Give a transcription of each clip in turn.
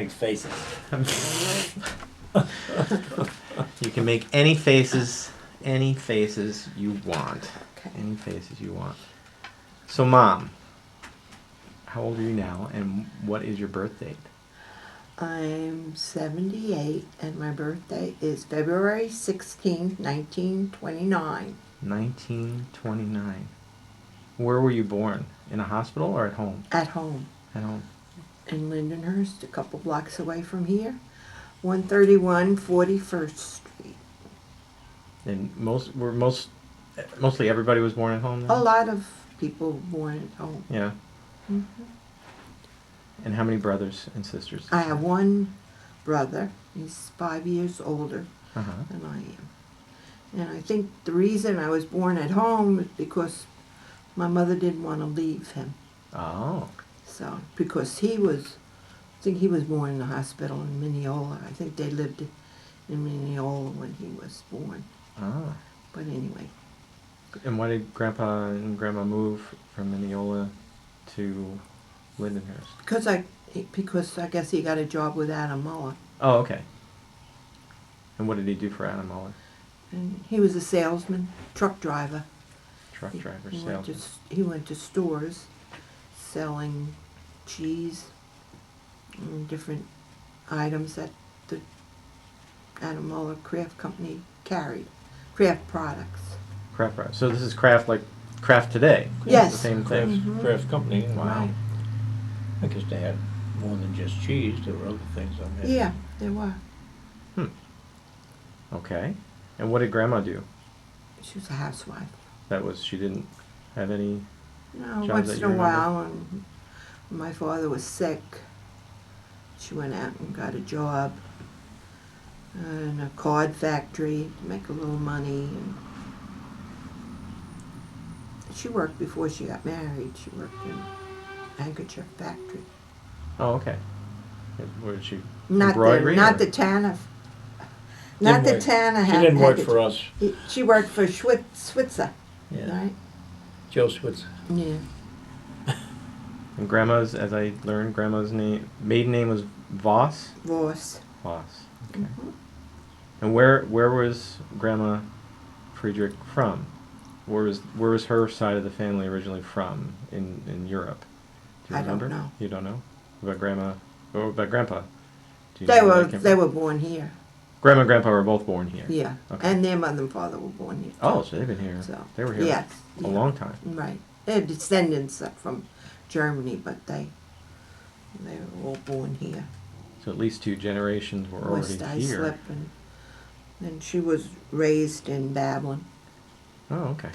Make faces. You can make any faces you want. Okay. Any faces you want. So, Mom, how old are you now, and what is your birth date? I'm 78, and my birthday is February 16th, 1929. 1929. Where were you born? In a hospital or at home? At home At home. in Lindenhurst, a couple blocks away from here. 131 41st Street. And mostly everybody was born at home then? A lot of people born at home. Yeah. hmm And how many brothers and sisters? I have one brother. He's 5 years older Uh-huh. than I am. And I think the reason I was born at home is because my mother didn't want to leave him. Oh. So, because I think he was born in a hospital in Mineola. I think they lived in Mineola when he was born. Ah. But anyway, And why did Grandpa and Grandma move from Mineola to Lindenhurst? because I guess he got a job with Adam Muller. Oh, okay. And what did he do for Adam Muller? And he was a salesman, truck driver. Truck driver, He salesman. he went to stores selling cheese and different items that the Adam Muller Craft Company carried. Craft products. Craft Bar. So this is craft like craft today? Yes. The same thing? Mhm. Craft company. Wow. Right. I guess they had more than just cheese. There were other things on there. Yeah, there were. Okay. And what did Grandma do? She was a housewife. She didn't have any... No, Jobs once that in you a remember? while, when my father was sick, she went out and got a job in a card factory to make a little money. And she worked before she got married. She worked in a handkerchief factory. Oh, okay. Where did she... Not Embroidery, the, not or- the Tanner. Didn't Not the work- Tanner. She didn't work for us. She worked for Switzer, Yeah. right? Joe Switzer. Yeah. And Grandma's, as I learned, Grandma's maiden name was Voss? Voss. Voss. Okay. Mhm. And where was Grandma Friedrich from? Where was her side of the family originally from in Europe? Do you I don't remember? know. You don't know? About Grandma or about Grandpa? Do you They know where were that came they from? were born here. Grandma and Grandpa were both born here. Yeah. Okay. And their mother and father were born here. Oh, so they've been here. So, They were here yes, a yeah. long time. Right. They're descendants from Germany, but they were all born here. So at least 2 generations were already West here. Islip, and she was raised in Babylon, Oh, okay.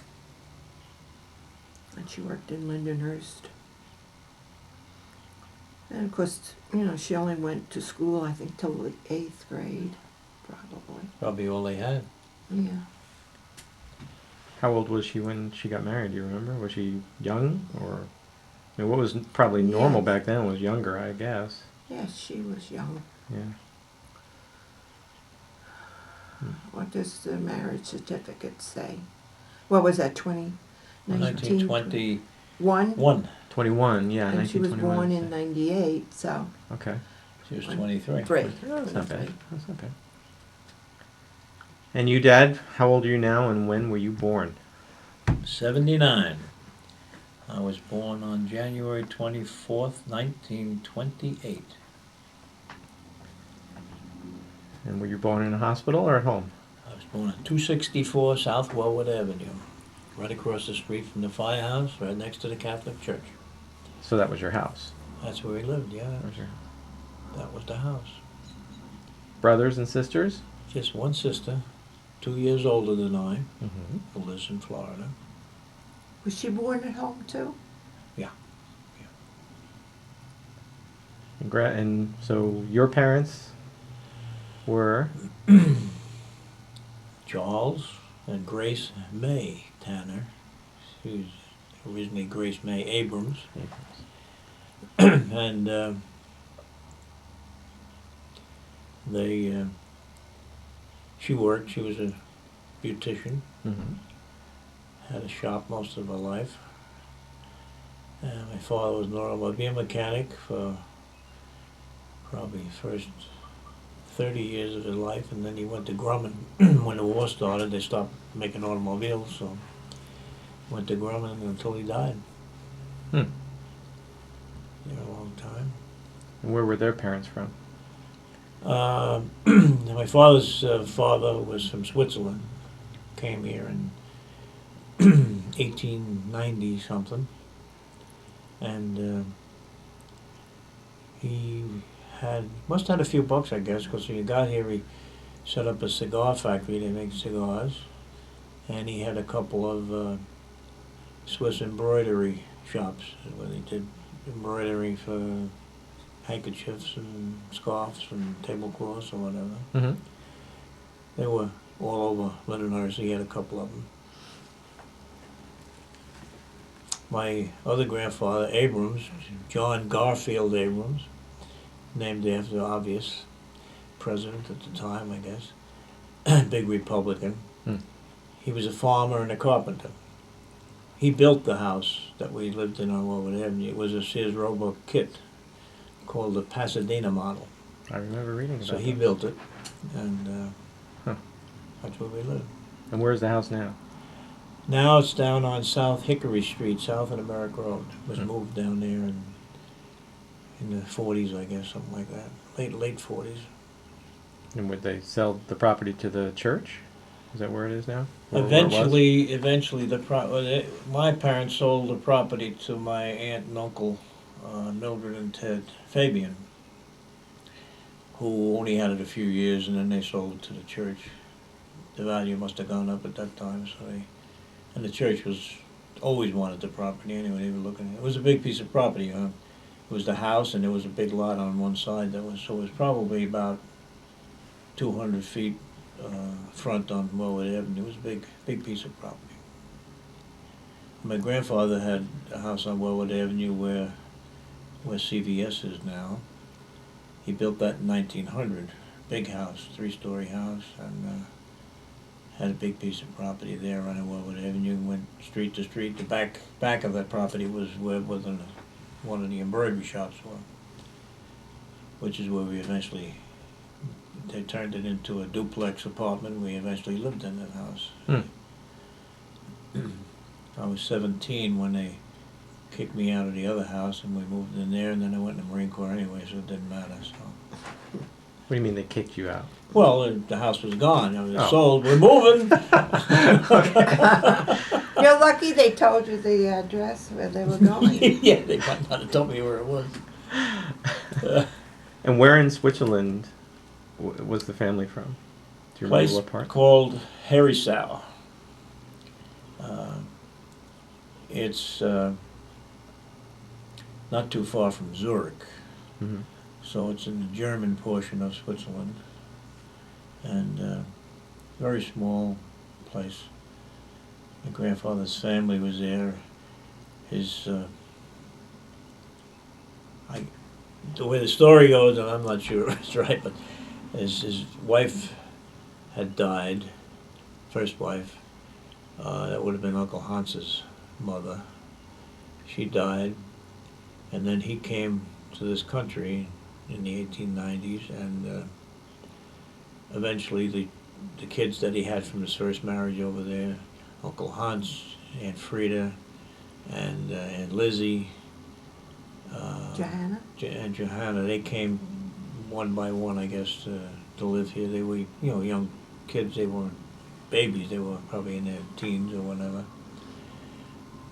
and she worked in Lindenhurst. And of course, she only went to school, I think, till the 8th grade, probably. Probably all they had. Yeah. How old was she when she got married? Do you remember? Was she young, or what was probably normal Yes. back then was younger, I guess. Yes, she was young. Yeah. What does the marriage certificate say? What was that, 1921. 1? 21. Yeah. And she was 1921. born in 98, so Okay. She was 23. 3. Oh, that's not bad. That's not bad. And you, Dad, how old are you now, and when were you born? 79. I was born on January 24th, 1928. And were you born in a hospital or at home? I was born at 264 South Wellwood Avenue, right across the street from the firehouse, right next to the Catholic Church. So that was your house. That's where we lived, yeah. That was your That was the house. brothers and sisters? Just one sister, 2 years older than I, Mm-hmm. who lives in Florida. was she born at home too? And so your parents were... Charles and Grace May Tanner. She was originally Grace May Abrams. And she worked, she was a beautician, Mm-hmm. had a shop most of her life. And my father was an automobile mechanic for probably first 30 years of his life, and then he went to Grumman. When the war started, they stopped making automobiles, so went to Grumman until he died. Hmm. There a long time. And where were their parents from? My father's father was from Switzerland, came here in 1890 something, and he must have had a few bucks, I guess, because when he got here he set up a cigar factory. They make cigars, and he had a couple of Swiss embroidery shops where they did embroidery for handkerchiefs and scarves and tablecloths or whatever. Mm-hmm. They were all over Lindenhurst. He had a couple of them. My other grandfather, Abrams, John Garfield Abrams, named after the obvious president at the time, I guess, big Republican. Hmm. He was a farmer and a carpenter. He built the house that we lived in on Warwood Avenue. It was a Sears Roebuck kit called the Pasadena model. I remember reading about So he that. built it, and Huh. that's where we live. And where's the house now? Now it's down on South Hickory Street, south of the Merrick Road. It was Hmm. moved down there in the 40s, I guess, something like that. Late 40s. And would they sell the property to the church? Is that where it is now? Or where it was? Eventually, my parents sold the property to my aunt and uncle, Mildred and Ted Fabian, who only had it a few years, and then they sold it to the church. The value must have gone up at that time, and the church always wanted the property anyway. They were looking at it. It was a big piece of property. It was the house, and there was a big lot on one side. So it was probably about 200 feet front on Warwood Avenue. It was a big piece of property. My grandfather had a house on Warwood Avenue where CVS is now. He built that in 1900. Big house, 3-story house, and had a big piece of property there on Warwood Avenue. Went street to street. The back of that property was where one of the embroidery shops were, which is where we eventually. They turned it into a duplex apartment. We eventually lived in that house. Hmm. I was 17 when they kicked me out of the other house, and we moved in there, and then I went in the Marine Corps anyway, so it didn't matter. So. What do you mean they kicked you out? Well, the house was gone. It was Oh. sold. We're moving. You're lucky they told you the address where they were going. Yeah, they might not have told me where it was. And where in Switzerland was the family from? Do you remember Place what part? called Herisau. It's not too far from Zurich, Mm-hmm. so it's in the German portion of Switzerland, and very small place. My grandfather's family was there. His the way the story goes, and I'm not sure it's right, but his wife had died, first wife. That would have been Uncle Hans's mother. She died, and then he came to this country in the 1890s, and eventually the kids that he had from his first marriage over there, Uncle Hans, Aunt Frida, and Aunt Lizzie, Johanna? and Johanna, they came one by one, I guess, to live here. They were, young kids. They weren't babies. They were probably in their teens or whatever.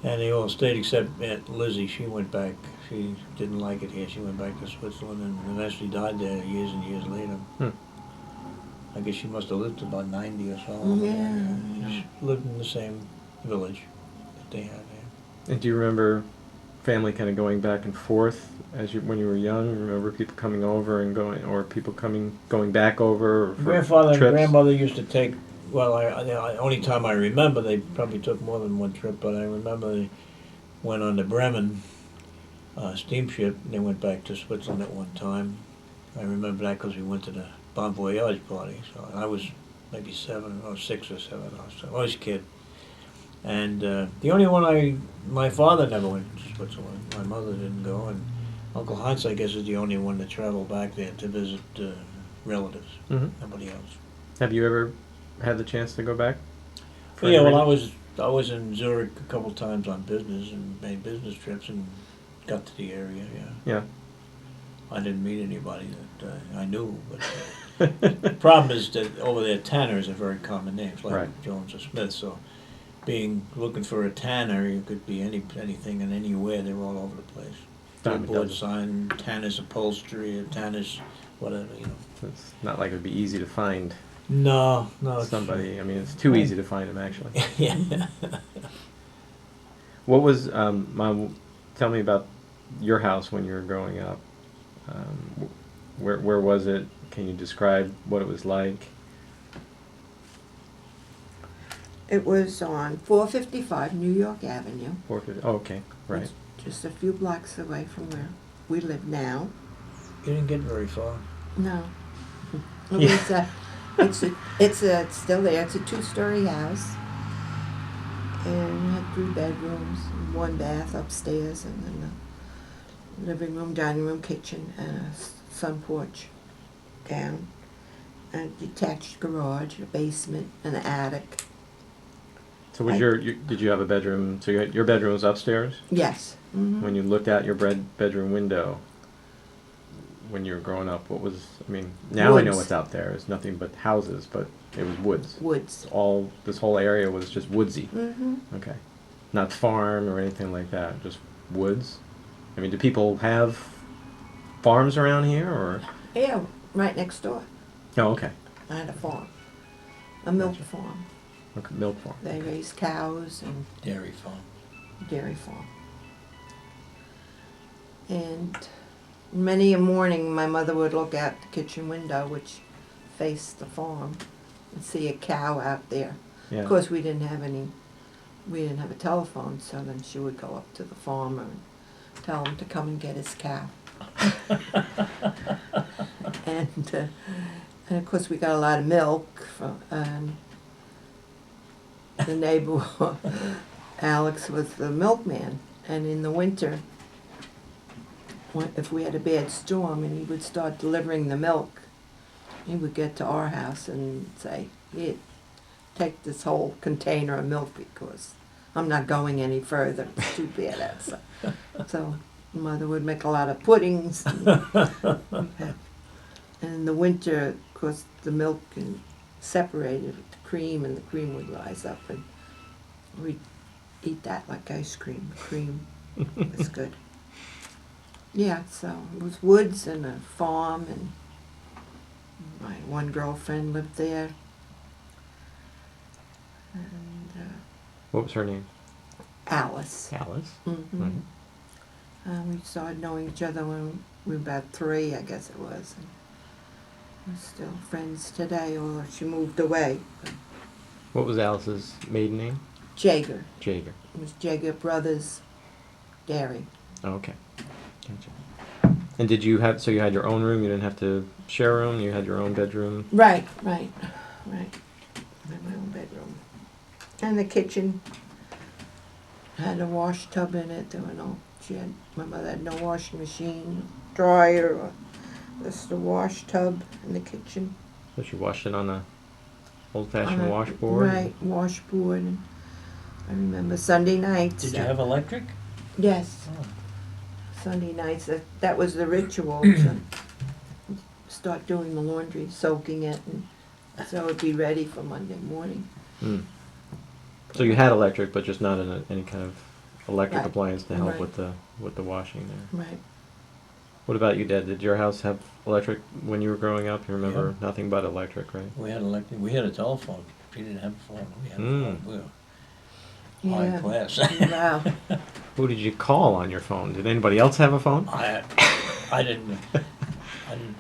And they all stayed except Aunt Lizzie. She went back. She didn't like it here. She went back to Switzerland and eventually died there years and years later. Hmm. I guess she must have lived to about 90 or so. Yeah. She lived in the same village that they had there. And do you remember family kind of going back and forth when you were young? Remember people coming over and going, or people going back over? Or for Grandfather and trips? grandmother used to take. Well, only time I remember, they probably took more than one trip, but I remember they went on the Bremen steamship, and they went back to Switzerland at one time. I remember that because we went to the Bon Voyage party, so I was maybe 7 or 6 or 7, I was a kid. And the only one my father never went to Switzerland. My mother didn't go, and Uncle Hans, I guess, is the only one to travel back there to visit relatives. Hmm. Nobody else. Have you ever had the chance to go back? for Yeah, any well, reason? I was in Zurich a couple times on business and made business trips and got to the area. Yeah, Yeah. I didn't meet anybody that I knew, but the problem is that over there, Tanner is a very common name, it's like Right. Jones or Smith. So, looking for a tanner, you could be anything and anywhere. They were all over the place. Diamond Billboard Dust. sign, Tanner's upholstery, or Tanner's whatever. It's not like it would be easy to find No, no. it's- somebody. I mean, it's too easy to find them, actually. yeah. What was, Mom, tell me about your house when you were growing up. Where was it? Can you describe what it was like? It was on 455 New York Avenue. 450. Oh, okay, right. It's just a few blocks away from where we live now. You didn't get very far. No. It Yeah. was it's still there. It's a 2-story house. And it had 3 bedrooms, and 1 bath upstairs, and then a living room, dining room, kitchen, and a sun porch down. A detached garage, a basement, an attic. So was I- did you have a bedroom? So your bedroom was upstairs? Yes. Mhm. When you looked out your bedroom window when you were growing up, what was, I mean, now I know Woods. what's out there. It's nothing but houses, but it was woods. Woods. This whole area was just woodsy. Mm-hmm. Okay. Not farm or anything like that, just woods? I mean, do people have farms around here, or? Yeah, right next door. Oh, okay. I had a farm, a milk Gotcha. farm. Okay, milk farm. They raised cows and Dairy farm. dairy farm. And many a morning, my mother would look out the kitchen window, which faced the farm, and see a cow out there. Yeah. Of course, we didn't have a telephone, so then she would go up to the farmer and tell him to come and get his cow. And of course, we got a lot of milk from, and the neighbor, Alex, was the milkman. And in the winter, if we had a bad storm and he would start delivering the milk, he would get to our house and say, "Here, take this whole container of milk because I'm not going any further. It's too bad outside." So Mother would make a lot of puddings. And in the winter, of course, the milk and separated with the cream, and the cream would rise up, and we'd eat that like ice cream. The cream was good. Yeah, so it was woods and a farm, and my one girlfriend lived there. And What was her name? Alice. Alice. Mm-hmm. Mhm. We started knowing each other when we were about 3, I guess it was. And we're still friends today, although she moved away. What was Alice's maiden name? Jager. Jager. It was Jager Brothers Dairy. Oh, okay. Gotcha. And did you have, so you had your own room, you didn't have to share a room, you had your own bedroom? Right. I had my own bedroom. And the kitchen had a wash tub in it. There were my mother had no washing machine, dryer, or just a wash tub in the kitchen. So she washed it on a old-fashioned On a- washboard? Right, washboard. And I remember Sunday nights. Did you have electric? Yes, Oh. Sunday nights. That was the ritual to start doing the laundry, soaking it, and so it'd be ready for Monday morning. Hmm. So you had electric, but just not any kind of electric Right. appliance to help Right. with the washing there. Right. What about you, Dad? Did your house have electric when you were growing up? You remember Yeah. nothing but electric, right? We had electric. We had a telephone. We didn't have a phone. We had a Mm. phone. We were high Yeah. class. Wow. Who did you call on your phone? Did anybody else have a phone? I didn't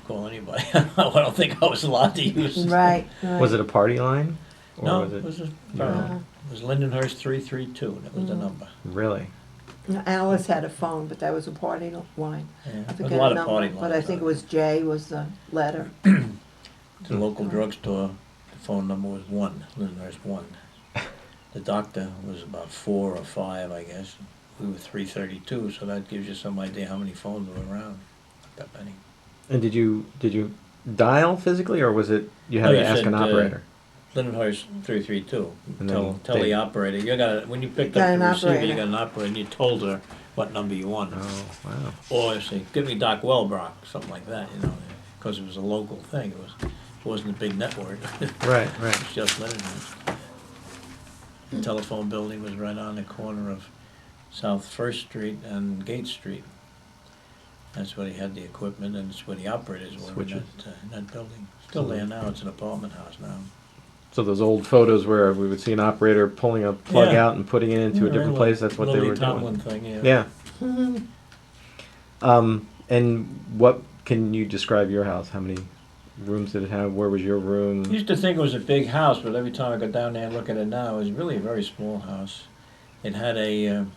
call anybody. I don't think I was allowed to use it. Right. Was it a party line? Or No, was it was Uh, it was Lindenhurst 332. That was the Mm. number. Really? Alice had a phone, but that was a party line. Yeah. I There forget was a lot the of party number, lines. but I think it was J was the letter. The local drugstore. The phone number was 1. Lindenhurst 1. The doctor was about 4 or 5, I guess. we were 332, so that gives you some idea how many phones were around. Not that many. And did you dial physically, or was it you had No, to you ask said, an operator? Lindenhurst 332. And Tell then the they- operator. You got when you picked Got up an the receiver, you operator. got an operator, and you told her what number you wanted. Oh wow. Or say, give me Doc Wellbrock, something like that, you know, because it was a local thing. It wasn't a big network. Right, right. It's just Lindenhurst. The telephone building was right on the corner of South First Street and Gate Street. That's where he had the equipment, and it's where the operators were Switches. in that building. Still there now. It's an apartment house now. So those old photos where we would see an operator pulling a plug Yeah. out and putting it into a Yeah, different right, place, that's what they Lily were Tomlin doing. thing, yeah. Yeah. And what can you describe your house? How many rooms did it have? Where was your I room? used to think it was a big house, but every time I go down there and look at it now, it was really a very small house. It had a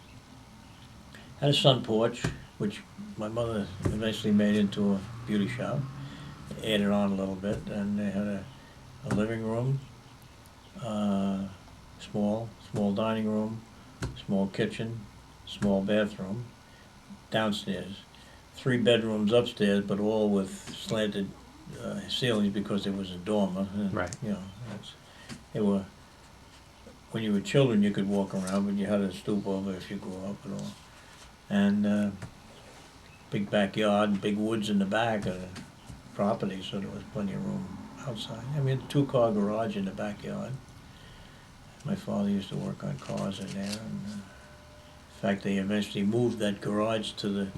sun porch, which my mother eventually made into a beauty shop. Added on a little bit, and they had a living room, small dining room, small kitchen, small bathroom, downstairs. 3 bedrooms upstairs, but all with slanted ceilings because it was a dormer. And, Right. You know, they were. When you were children, you could walk around, but you had to stoop over if you grew up at all. And big backyard, big woods in the back of the property, so there was plenty of room outside. I mean, 2-car garage in the backyard. My father used to work on cars in there, and in fact, they eventually moved that garage to the